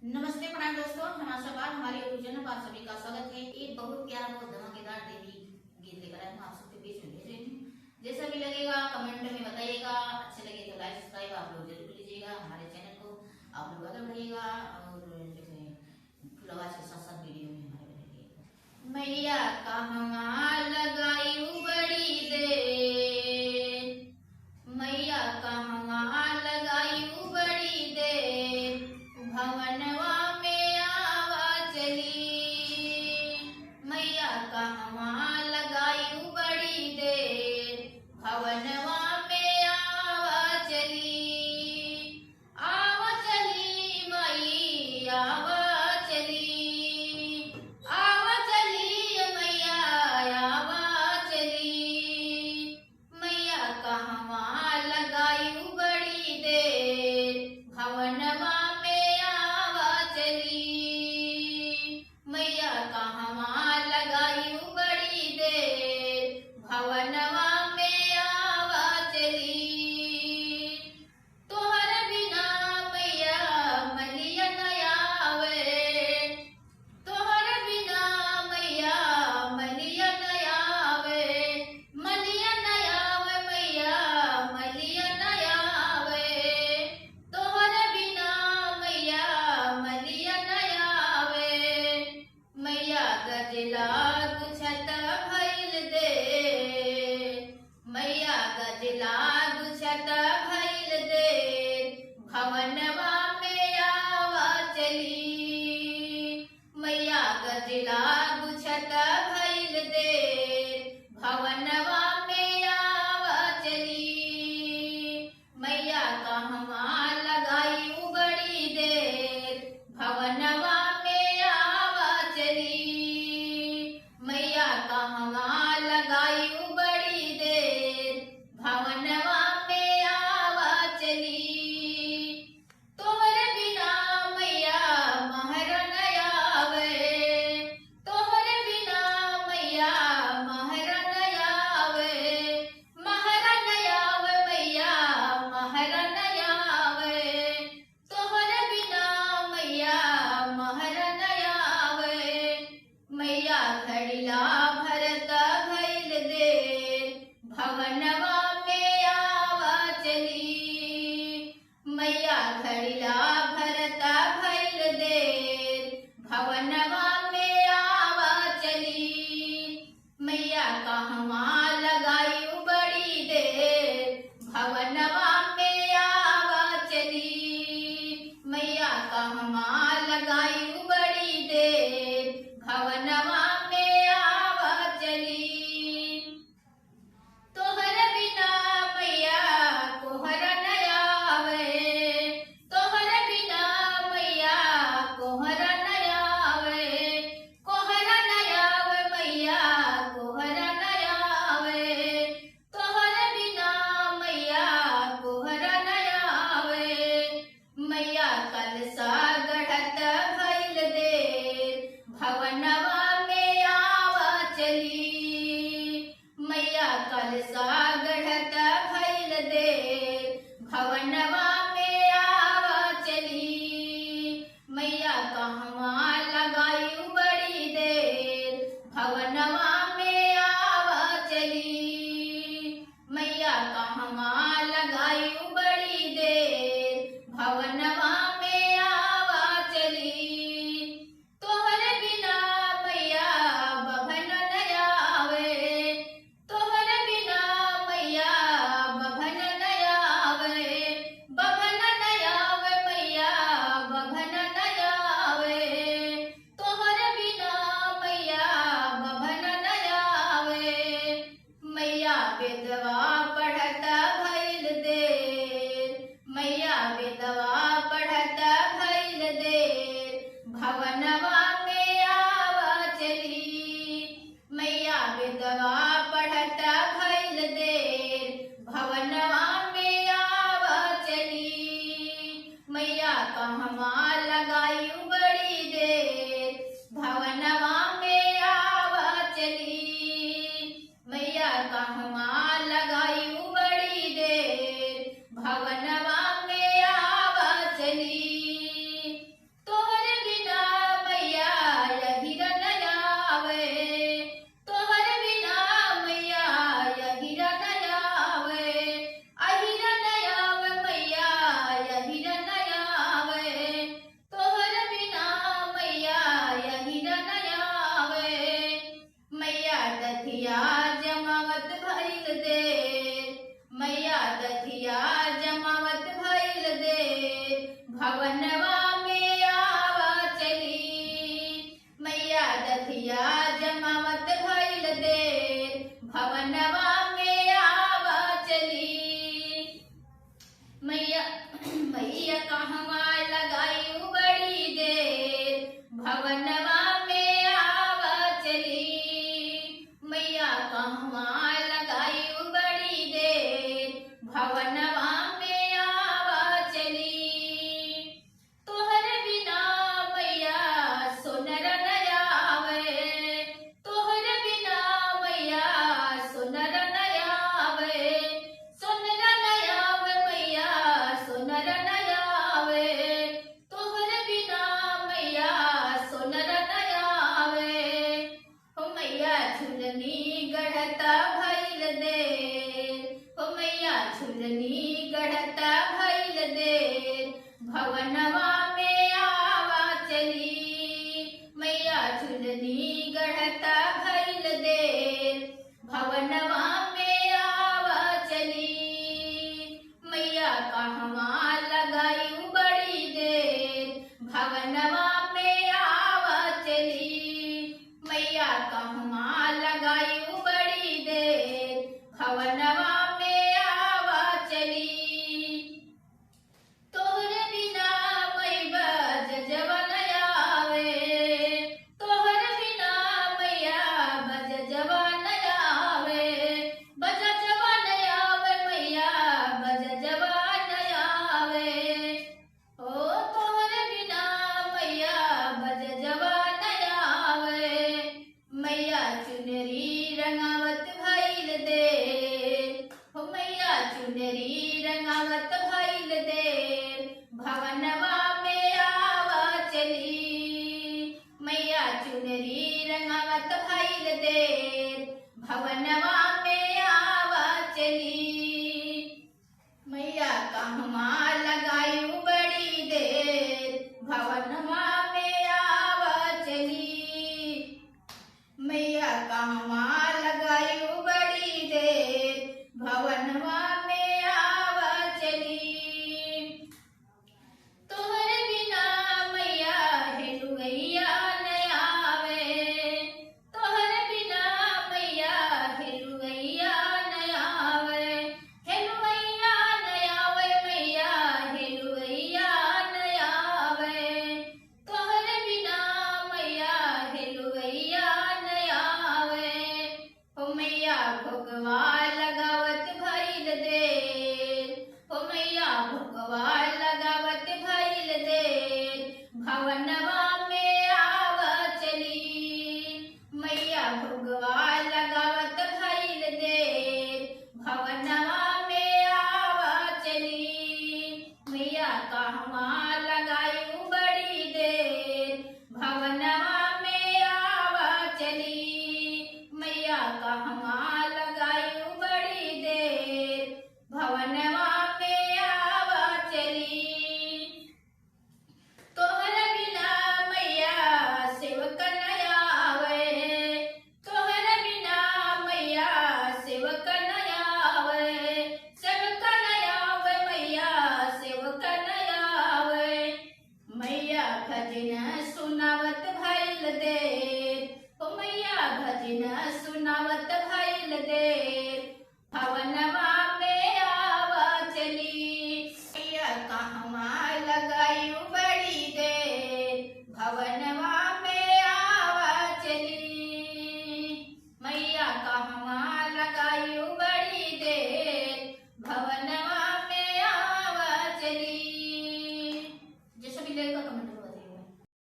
नमस्ते प्रणाम दोस्तों, नमस्कार। हमारे यूट्यूब चैनल पर आप सभी का स्वागत है। एक बहुत प्यारा बहुत धमाकेदार देवी गीत लेकर आए हम आप सबके बीच में भेज रही हूँ। जैसा भी लगेगा कमेंट में बताइएगा। अच्छे लगे तो लाइक सब्सक्राइब आप लोग जरूर कीजिएगा। हमारे चैनल को आप लोग आगे बढ़िएगा और जैसे फुल आवाज के साथ साथ वीडियो में हमारे बनेगी। मैया कहाँ लगाई बड़ी दे, मैया कहाँ लगाई बड़ी दे, भवनवा में आवा चली। मैया कहवा लगाई बड़ी देर, भवनवा में आवा चली। आवा चली मई आवा चली, आवा चली मैया आवा चली। मैया कहवा लगाई बड़ी देर, भवनवा मैया कहवा लगाई बड़ी देर, भवनवा में आवा चली। तोहर बिना मैया मलिया न आवे, तोहर बिना मैया मलिया न आवे, मलिया न आवे मैया मलिया न आवे। तोहर बिना मैया मलिया न मैया गजला गुछत भइल दे, मैया गजला गुछत भइल दे, भवनवा में आवा चली। मैया गजला गुछत भइल दे, भवनवा में आवा चली। मैया कहवा लगाई बड़ी देर, भवनवा मैया कहवा लगाई बड़ी देर, भवनवा में आवा चली। तोहर बिना मैया महर न आवे, तोहर बिना मैया महर न आवे, महर न आवे मैया महर न आवे। तोहर बिना मैया महर न आवे। मैया घड़िला भरत भइल दे, भवनवा में आवा चली। मैया घड़िला भरत भइल दे, भवनवा में आवा चली। मैया कहवा लगाई बड़ी देर, भवनवा में आवा चली। मैया कहवा लगाई बड़ी देर, भवनवा में आवा चली। तोहर बिना मैया कोहर न आवे, तोहर बिना मैया कोहर न आवे, कोहर न आवे मैया कोहर न आवे। तोहर बिना मैया कोहर न आवे। मैया कलसा गढ़त भइल देर, भवनवा में आवा चली। मैया कलसा गढ़त भइल देर, भवनवा में आवा चली। मैया कहवा लगाई बड़ी देर, भवनवा में आवा चली। मैया कहवा लगाई बड़ी देर, भवनवा में आवा भवनवा में आवा चली मैया कहवा लगाई बड़ी देर भवनवा में आवा चली तोहरे बिना मई बज जवन आवे तोहरे बिना मैया बज जवन आवे बज जवन आवे मैया बज जवन आवे ओ तोहरे बिना मैया बज जवन आवे मैया चुनरी रंगावत भइल दे हो मैया चुनरी रंगावत भइल दे भवनवा में आवा चली मैया चुनरी रंगावत भइल दे भवनवा में आवा चली मैया कहवा लगाई बड़ी देर भवनवा में आवा चली मैया कहवा लगाई बड़ी देर भवनवा में आवा चली तोहरे बिना मैया हेलुगैया न आवे तोहरे बिना मैया हेलुगैया न आवे हेलुगैया न आवे मैया हेलुगैया न आवे तोहरे बिना मैया हेलुगैया न आवे हो मैया भोगवा लगावत भइल दे हो मैया भोगवा लगावत भइल दे भवन